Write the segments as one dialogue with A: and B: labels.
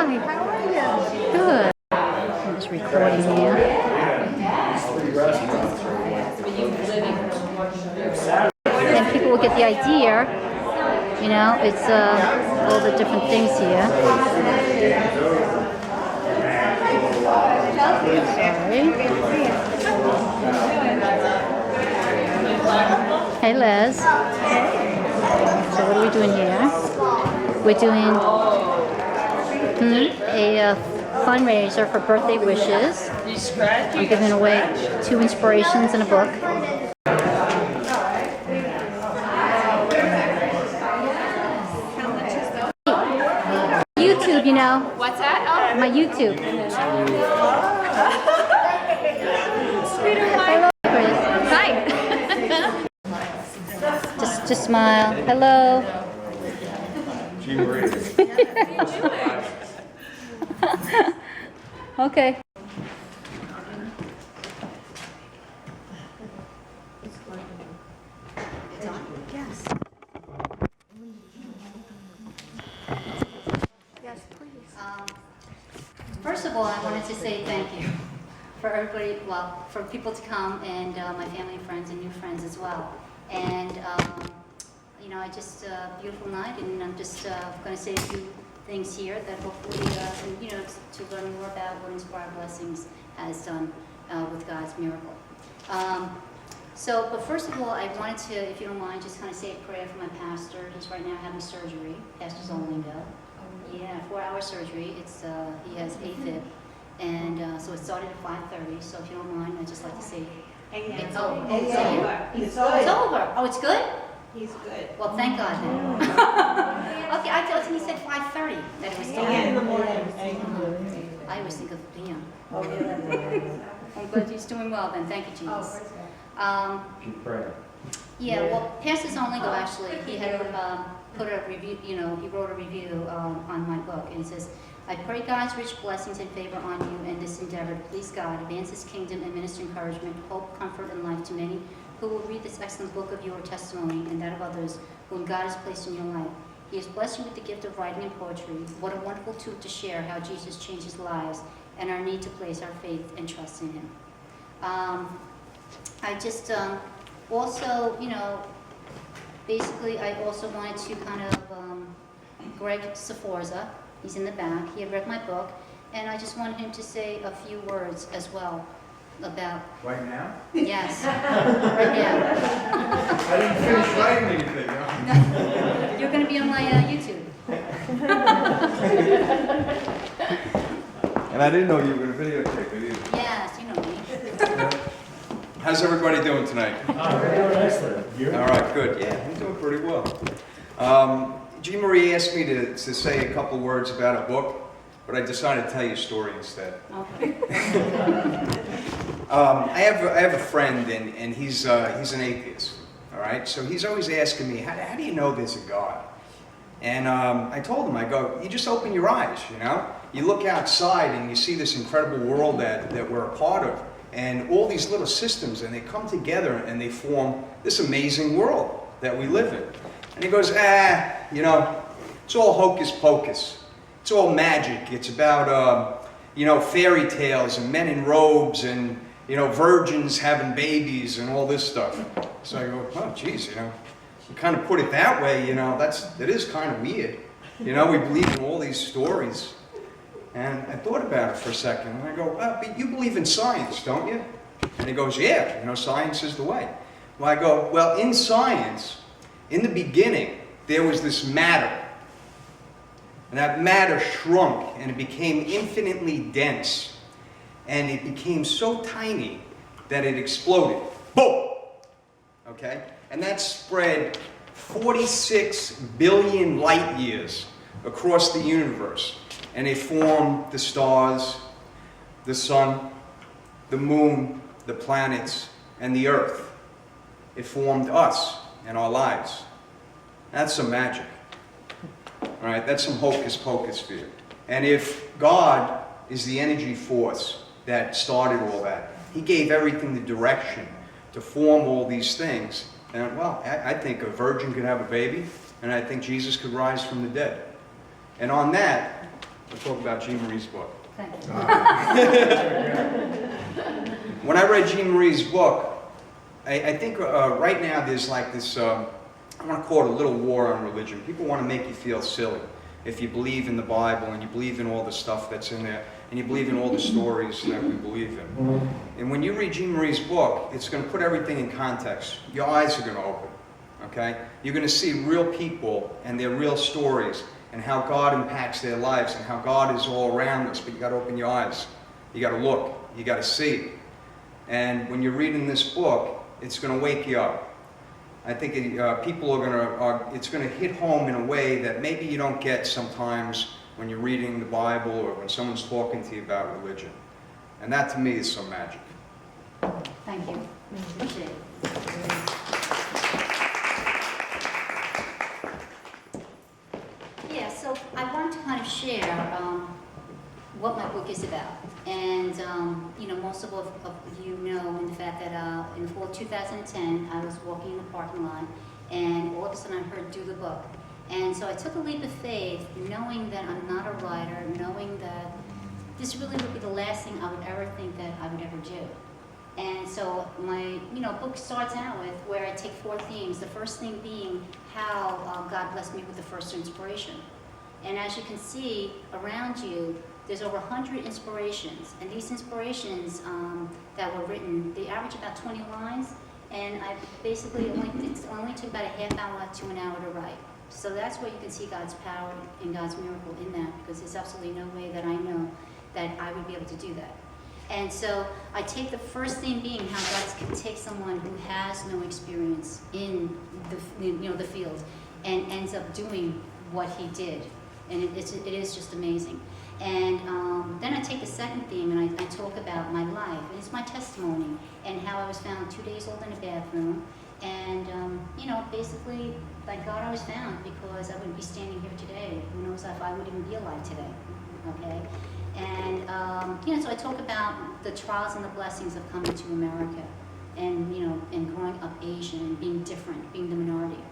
A: Hi. How are you? Good. I'm just recording here. And people will get the idea. You know, it's all the different things here. Sorry. Hey, Les. So what are we doing here? We're doing a fundraiser for birthday wishes. I'm giving away 2 inspirations and a book. YouTube, you know.
B: What's that? Oh.
A: My YouTube. Hello, Chris. Hi. just smile. Hello. Okay. Yes. Yes, please. First of all, I wanted to say thank you for everybody, well, for people to come and my family and friends and new friends as well. And, you know, beautiful night, and I'm just going to say a few things here that hopefully, you know, to learn more about what Inspired Blessings has done with God's miracle. But first of all, I wanted to, if you don't mind, just kind of say a prayer for my pastor. He's right now having surgery, Pastor Zolingo. Yeah, 4-hour surgery. It's he has AFib, and so it started at 5:30. So if you don't mind, I'd just like to say it's over.
C: It's over. It's over.
A: Oh, it's good?
C: He's good.
A: Well, thank God then. Okay, I thought he said 5:30 that it was starting.
C: Yeah, in the morning.
A: I always think of PM.
C: Oh, yeah.
A: I'm glad he's doing well then. Thank you, Jesus.
D: Keep praying.
A: Yeah, well, Pastor Zolingo actually, he had put a review, you know, he wrote a review on my book, and he says, I pray God's rich blessings and favor on you in this endeavor to please God, advance His kingdom, and minister encouragement, hope, comfort, and life to many who will read this excellent book of your testimony and that of others whom God has placed in your life. He has blessed you with the gift of writing and poetry. What a wonderful tool to share how Jesus changes lives and our need to place our faith and trust in Him. I just also, you know, basically I also wanted to kind of, Greg Sforza, he's in the back, he had read my book, and I just wanted him to say a few words as well about...
D: Right now?
A: Yes, right now.
D: I didn't finish writing anything, huh?
A: You're going to be on my YouTube.
D: And I didn't know you were going to videotape it either.
A: Yes, you know me.
D: How's everybody doing tonight? All right, good. Yeah, I'm doing pretty well. Jean Marie asked me to say a couple words about a book, but I decided to tell you a story instead.
A: Okay.
D: I have a friend, and he's an atheist. All right, so he's always asking me, how do you know there's a God? And I told him, I go, you just open your eyes, you know? You look outside and you see this incredible world that we're a part of, and all these little systems, and they come together and they form this amazing world that we live in. And he goes, you know, it's all hocus pocus. It's all magic. It's about, you know, fairy tales and men in robes and, you know, virgins having babies and all this stuff. So I go, oh, geez, you know, you kind of put it that way, you know, that is kind of weird. You know, we believe in all these stories. And I thought about it for a second, and I go, well, but you believe in science, don't you? And he goes, yeah, you know, science is the way. Well, I go, well, in science, in the beginning, there was this matter. And that matter shrunk, and it became infinitely dense. And it became so tiny that it exploded. Boom! Okay? And that spread 46 billion light years across the universe. And it formed the stars, the sun, the moon, the planets, and the earth. It formed us and our lives. That's some magic. All right, that's some hocus pocus for you. And if God is the energy force that started all that, He gave everything the direction to form all these things. And well, I think a virgin could have a baby, and I think Jesus could rise from the dead. And on that, We'll talk about Jean Marie's book.
A: Thank you.
D: When I read Jean Marie's book, I think right now there's like this, I want to call it a little war on religion. People want to make you feel silly if you believe in the Bible and you believe in all the stuff that's in there and you believe in all the stories that we believe in. And when you read Jean Marie's book, it's going to put everything in context. Your eyes are going to open, okay? You're going to see real people and their real stories and how God impacts their lives and how God is all around us, but you got to open your eyes. You got to look. You got to see. And when you're reading this book, it's going to wake you up. I think people are going to, it's going to hit home in a way that maybe you don't get sometimes when you're reading the Bible or when someone's talking to you about religion. And that to me is some magic.
A: Thank you. Appreciate it. Yeah, so I want to kind of share what my book is about. And, most of you know in the fact that in the fall of 2010, I was walking in the parking lot, and all of a sudden I heard, do the book. And so I took a leap of faith, knowing that I'm not a writer, knowing that this really would be the last thing I would ever think that I would ever do. And so my, book starts out with where I take 4 themes. The first thing being how God blessed me with the first inspiration. And as you can see around you, there's over 100 inspirations, and these inspirations that were written, they average about 20 lines, and I basically it only took about a half hour to an hour to write. So that's where you can see God's power and God's miracle in that, because there's absolutely no way that I know that I would be able to do that. And so I take the first thing being how God can take someone who has no experience in the field and ends up doing what he did, and it is just amazing. And then I take the second theme and I talk about my life. And it's my testimony and how I was found 2 days old in a bathroom. And, basically, thank God I was found, because I wouldn't be standing here today. Who knows if I would even be alive today, okay? And, so I talk about the trials and the blessings of coming to America and, and growing up Asian and being different, being the minority.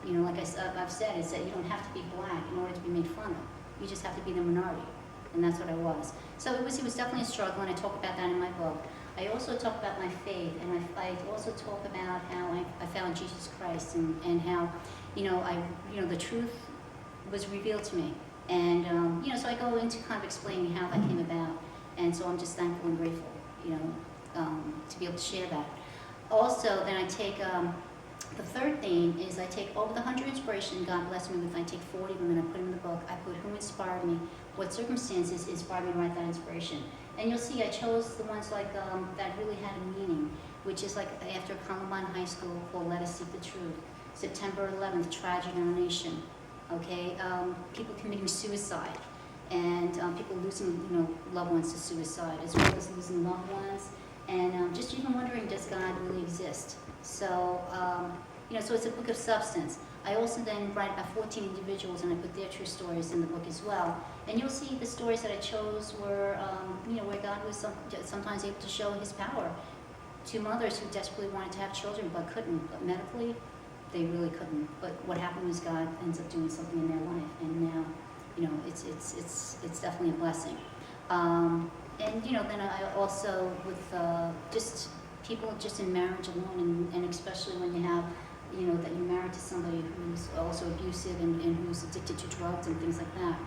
A: Like I've said, it's that you don't have to be black in order to be made fun of. You just have to be the minority. And that's what I was. So it was definitely a struggle, and I talk about that in my book. I also talk about my faith, and I also talk about how I found Jesus Christ, and how, the truth was revealed to me. And, so I go into kind of explaining how that came about. And so I'm just thankful and grateful, to be able to share that. Also, then I take, the third thing is I take over the 100 inspirations God blessed me with. I take 40 of them and I put them in the book. I put who inspired me, what circumstances inspired me to write that inspiration. And you'll see I chose the ones like that really had a meaning, which is like after Columbine High School called Let Us Seek the Truth. September 11th, Tragedy in Our Nation. Okay, people committing suicide, and people losing loved ones to suicide, as well as losing loved ones, and just even wondering, does God really exist? So, so it's a book of substance. I also then write about 14 individuals, and I put their true stories in the book as well. And you'll see the stories that I chose were, where God was sometimes able to show His power to mothers who desperately wanted to have children but couldn't. But medically, they really couldn't. But what happened was God ends up doing something in their life, and now, it's definitely a blessing. And then I also with just people just in marriage alone, and especially when you have, that you're married to somebody who's also abusive and who's addicted to drugs and things like that.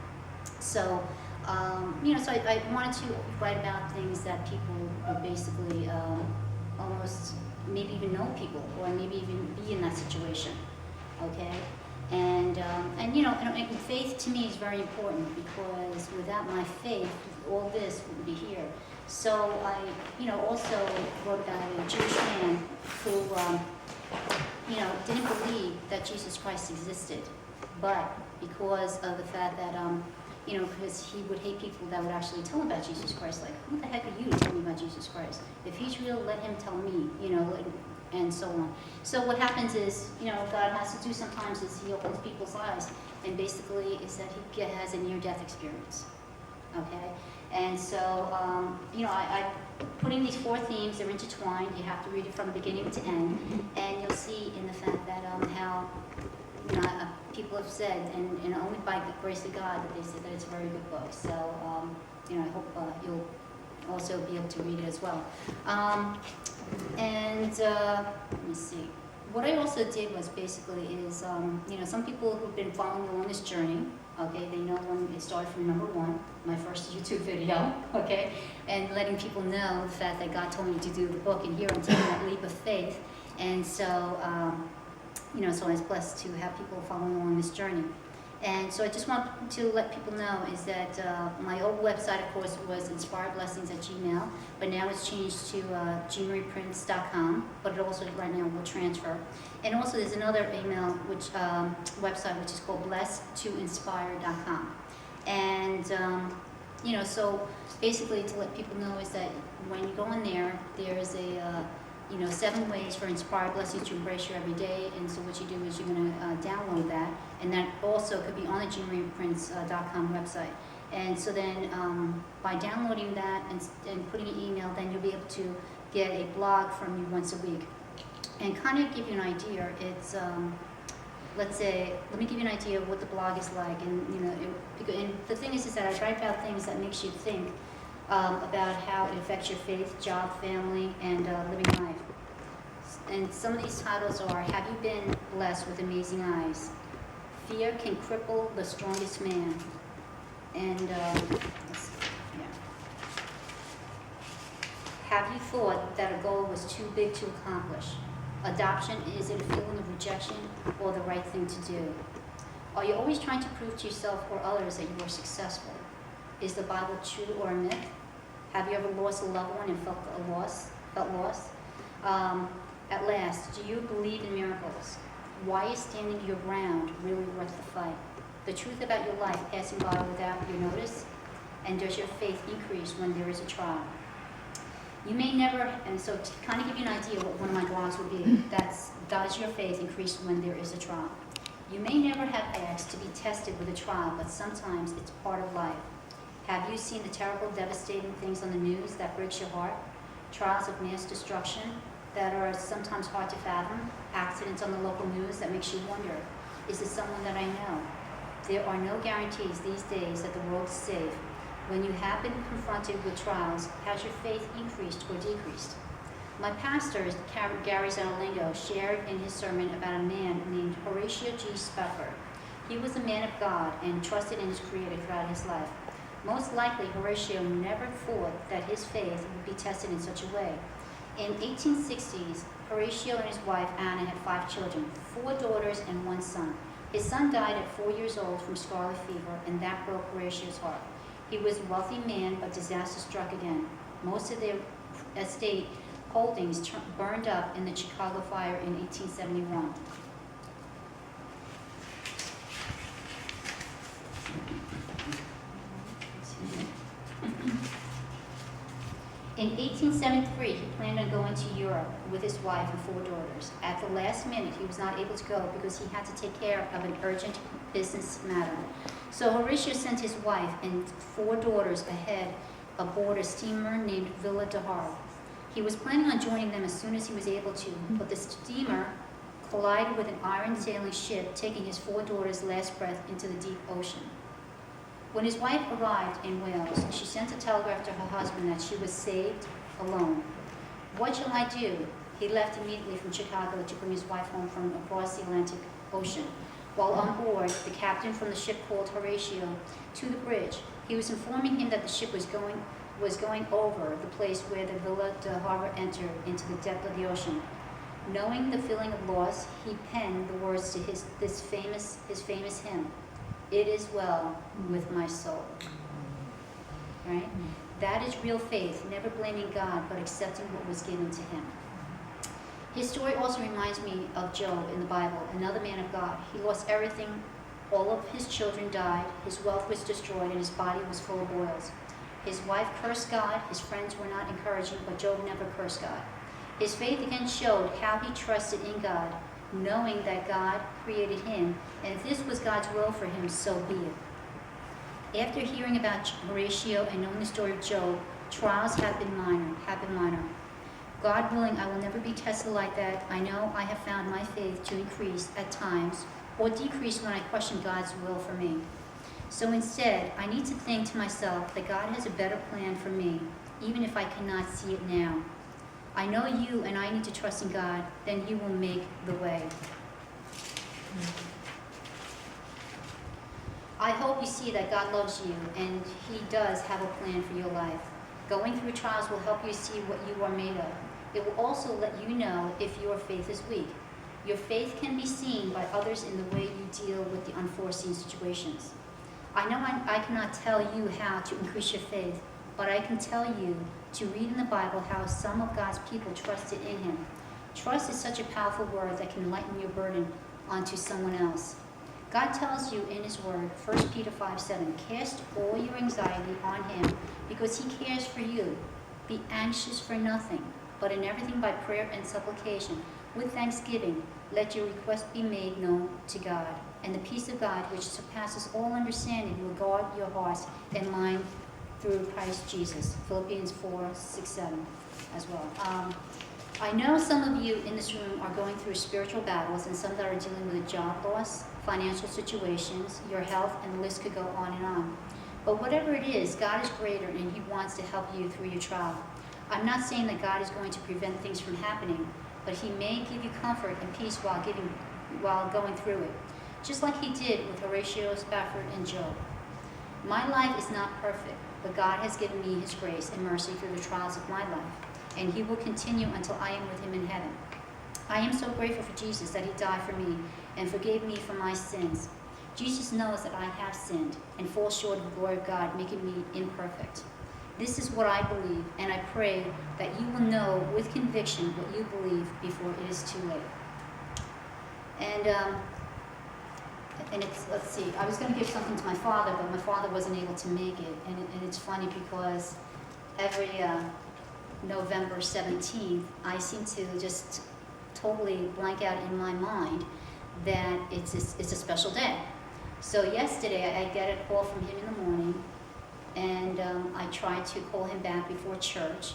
A: So, so I wanted to write about things that people would basically almost maybe even know people, or maybe even be in that situation, okay? And faith to me is very important, because without my faith, all this wouldn't be here. So I, also wrote about a Jewish man who, didn't believe that Jesus Christ existed, but because of the fact that, because he would hate people that would actually tell him about Jesus Christ, like, who the heck are you to tell me about Jesus Christ? If he's real, let him tell me, and so on. So what happens is, God has to do sometimes is he opens people's eyes, and basically is that he has a near-death experience, okay? And so, I putting these 4 themes, they're intertwined. You have to read it from beginning to end, and you'll see in the fact that how people have said, and only by the grace of God that they said that it's a very good book. So, I hope you'll also be able to read it as well. Let me see. What I also did was basically is, some people who've been following along this journey, okay, they know when it started from number 1, my first YouTube video, okay, and letting people know the fact that God told me to do the book, and here I'm taking that leap of faith, and so, so I was blessed to have people following along this journey. And so I just want to let people know is that my old website, of course, was inspiredblessings@gmail, but now it's changed to jeanmarieprince.com, but it also right now will transfer. And also there's another email, website, which is called bless2inspire.com. And, so basically to let people know is that when you go in there, there's a 7 ways for Inspired Blessings to embrace your every day. And so what you do is you're going to download that, and that also could be on the jeanmarieprince.com website. And so then by downloading that and putting an email, then you'll be able to get a blog from me once a week. And kind of give you an idea, it's, let me give you an idea of what the blog is like. And, and the thing is that I write about things that makes you think about how it affects your faith, job, family, and living life. And some of these titles are, have you been blessed with amazing eyes? Fear can cripple the strongest man. And, Have you thought that a goal was too big to accomplish? Adoption, is it a feeling of rejection or the right thing to do? Are you always trying to prove to yourself or others that you are successful? Is the Bible true or a myth? Have you ever lost a loved one and felt lost? At last, do you believe in miracles? Why is standing your ground really worth the fight? The truth about your life passing by without your notice? And does your faith increase when there is a trial? You may never, and so to kind of give you an idea what one of my blogs would be, that's, does your faith increase when there is a trial? You may never have asked to be tested with a trial, but sometimes it's part of life. Have you seen the terrible, devastating things on the news that breaks your heart? Trials of mass destruction that are sometimes hard to fathom? Accidents on the local news that makes you wonder, is it someone that I know? There are no guarantees these days that the world is safe. When you have been confronted with trials, has your faith increased or decreased? My pastor, Gary Zanalingo, shared in his sermon about a man named Horatio G. Spafford. He was a man of God and trusted in his Creator throughout his life. Most likely, Horatio never thought that his faith would be tested in such a way. In 1860s, Horatio and his wife Anna had 5 children, 4 daughters and 1 son. His son died at 4 years old from scarlet fever, and that broke Horatio's heart. He was a wealthy man, but disaster struck again. Most of their estate holdings burned up in the Chicago fire in 1871. In 1873, he planned on going to Europe with his wife and 4 daughters. At the last minute, he was not able to go because he had to take care of an urgent business matter. So Horatio sent his wife and 4 daughters ahead aboard a steamer named Villa de Havre. He was planning on joining them as soon as he was able to, but the steamer collided with an iron sailing ship, taking his 4 daughters' last breath into the deep ocean. When his wife arrived in Wales, she sent a telegram to her husband that she was saved alone. What shall I do? He left immediately from Chicago to bring his wife home from across the Atlantic Ocean. While on board, the captain from the ship called Horatio to the bridge. He was informing him that the ship was going over the place where the Villa de Havre entered into the depth of the ocean. Knowing the feeling of loss, he penned the words to his famous hymn, "It is well with my soul." Right? That is real faith, never blaming God, but accepting what was given to him. His story also reminds me of Job in the Bible, another man of God. He lost everything. All of his children died. His wealth was destroyed, and his body was full of boils. His wife cursed God. His friends were not encouraging, but Job never cursed God. His faith again showed how he trusted in God, knowing that God created him, and if this was God's will for him, so be it. After hearing about Horatio and knowing the story of Job, trials have been minor. God willing, I will never be tested like that. I know I have found my faith to increase at times or decrease when I question God's will for me. So instead, I need to think to myself that God has a better plan for me, even if I cannot see it now. I know you and I need to trust in God, then He will make the way. I hope you see that God loves you and He does have a plan for your life. Going through trials will help you see what you are made of. It will also let you know if your faith is weak. Your faith can be seen by others in the way you deal with the unforeseen situations. I know I cannot tell you how to increase your faith, but I can tell you to read in the Bible how some of God's people trusted in Him. Trust is such a powerful word that can lighten your burden onto someone else. God tells you in His Word, 1 Peter 5:7, cast all your anxiety on Him because He cares for you. Be anxious for nothing, but in everything by prayer and supplication, with thanksgiving, let your request be made known to God. And the peace of God, which surpasses all understanding, will guard your hearts and mind through Christ Jesus. Philippians 4:6-7 as well. I know some of you in this room are going through spiritual battles, and some that are dealing with job loss, financial situations, your health, and the list could go on and on. But whatever it is, God is greater, and He wants to help you through your trial. I'm not saying that God is going to prevent things from happening, but He may give you comfort and peace while going through it, just like He did with Horatio Spafford and Job. My life is not perfect, but God has given me His grace and mercy through the trials of my life, and He will continue until I am with Him in heaven. I am so grateful for Jesus that He died for me and forgave me for my sins. Jesus knows that I have sinned and fall short of the glory of God, making me imperfect. This is what I believe, and I pray that you will know with conviction what you believe before it is too late. And it's, let's see, I was going to give something to my father, but my father wasn't able to make it. And it's funny because every November 17th, I seem to just totally blank out in my mind that it's a special day. So yesterday, I get a call from him in the morning, and I tried to call him back before church,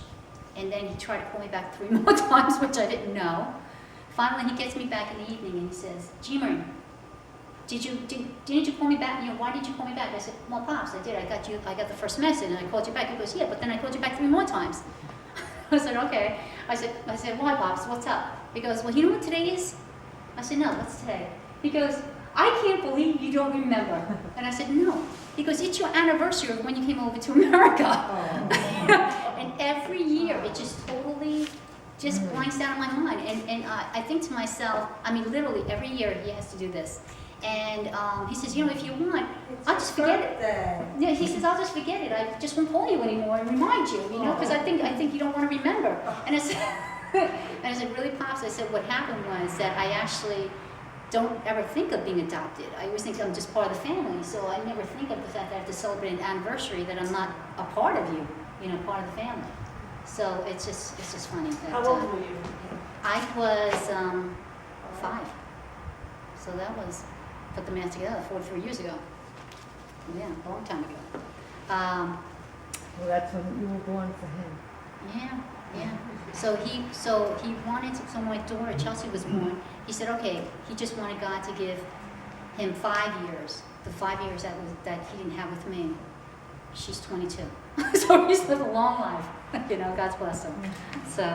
A: and then he tried to call me back 3 more times, which I didn't know. Finally, he gets me back in the evening, and he says, Jean-Marie, didn't you call me back? You know, why did you call me back? I said, well, Pops, I did. I got the first message, and I called you back. He goes, yeah, but then I called you back 3 more times. I said, okay. I said, why, Pops? What's up? He goes, well, you know what today is? I said, no, what's today? He goes, I can't believe you don't remember. And I said, no. He goes, it's your anniversary of when you came over to America. Oh. And every year, it just totally blanks out of my mind. And I think to myself, I mean, literally every year he has to do this. And he says, you know, if you want, I'll just forget it. Yeah, he says, I'll just forget it. I just won't call you anymore and remind you, you know, because I think you don't want to remember. And I said, really, Pops? I said, what happened was that I actually don't ever think of being adopted. I always think I'm just part of the family, so I never think of the fact that I have to celebrate an anniversary that I'm not a part of you, you know, part of the family. So it's just funny. That,
C: how old were you?
A: I was 5. So that was, put the math together, 43 years ago. Yeah, a long time ago.
B: Well, that's when you were born for him.
A: Yeah. So he wanted to, so my daughter Chelsea was born. He said, okay, he just wanted God to give him 5 years, the 5 years that he didn't have with me. She's 22, so he's lived a long life. You know, God's blessed him. So,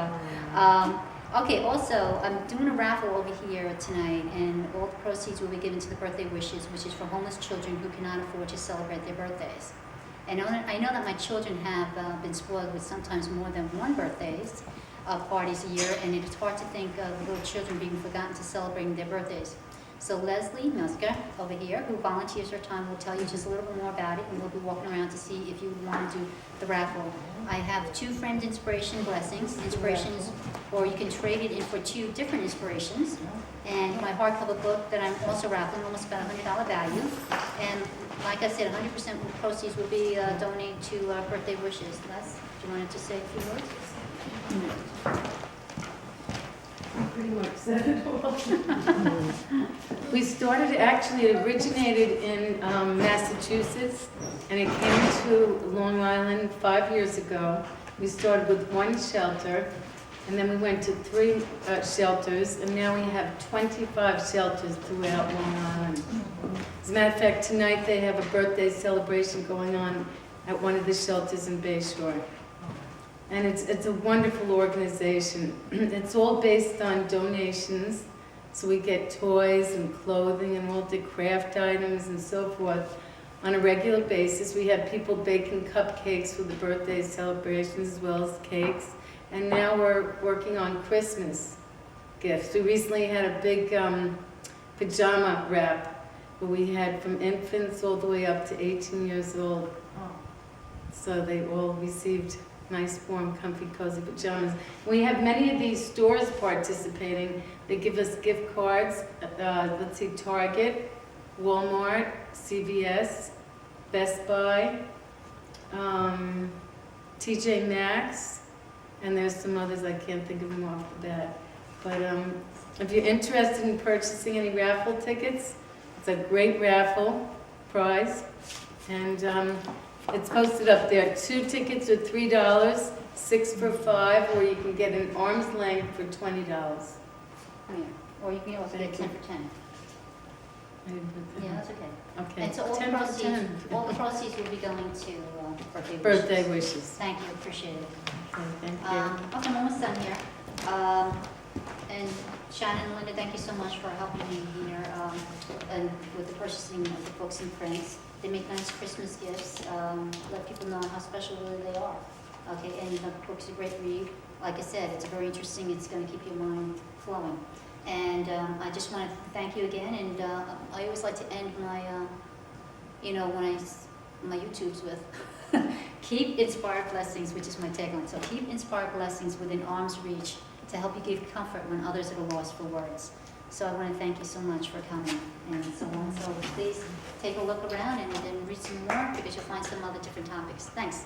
A: okay. Also, I'm doing a raffle over here tonight, and all the proceeds will be given to the Birthday Wishes, which is for homeless children who cannot afford to celebrate their birthdays. And I know that my children have been spoiled with sometimes more than one birthdays. Parties a year, and it's hard to think of little children being forgotten to celebrating their birthdays. So Leslie Musker over here, who volunteers her time, will tell you just a little bit more about it, and we'll be walking around to see if you want to do the raffle. I have 2 friend inspiration blessings, inspirations, or you can trade it in for 2 different inspirations. And my hardcover book that I'm also raffling, almost about $100 value. And like I said, 100% of the proceeds will be donated to Birthday Wishes. Les, do you want to say a few words?
B: Pretty much said it all.
E: We started, actually, it originated in Massachusetts, and it came to Long Island 5 years ago. We started with 1 shelter, And then we went to 3 shelters, and now we have 25 shelters throughout Long Island. As a matter of fact, tonight they have a birthday celebration going on at one of the shelters in Bay Shore. And it's a wonderful organization. It's all based on donations, so we get toys and clothing and all the craft items and so forth on a regular basis. We have people baking cupcakes for the birthday celebrations as well as cakes. And now we're working on Christmas gifts. We recently had a big pajama wrap where we had from infants all the way up to 18 years old. So they all received nice, warm, comfy, cozy pajamas. We have many of these stores participating. They give us gift cards. Let's see, Target, Walmart, CVS, Best Buy, TJ Maxx, and there's some others, I can't think of them off the bat. But if you're interested in purchasing any raffle tickets, it's a great raffle prize. And it's posted up there. 2 tickets are $3, 6 for $5, or you can get an arm's length for $20.
A: Yeah. Or you can also get 10 for 10.
E: I didn't put that.
A: Yeah, that's okay.
E: Okay.
A: And so all the
E: 10 for
A: proceeds,
E: 10.
A: all the proceeds will be going to birthday wishes.
E: Birthday wishes.
A: Thank you, appreciate it.
E: Okay, thank you.
A: Okay, I'm almost done here. And Shannon and Linda, thank you so much for helping me here and with the purchasing of the books and prints. They make nice Christmas gifts, let people know how special really they are. Okay, and the book's a great read. Like I said, it's very interesting. It's going to keep your mind flowing. And I just want to thank you again. And I always like to end my, my YouTubes with keep inspired blessings, which is my tagline. So keep inspired blessings within arm's reach to help you give comfort when others are lost for words. So I want to thank you so much for coming and so on. So please take a look around and read some more because you'll find some other different topics. Thanks.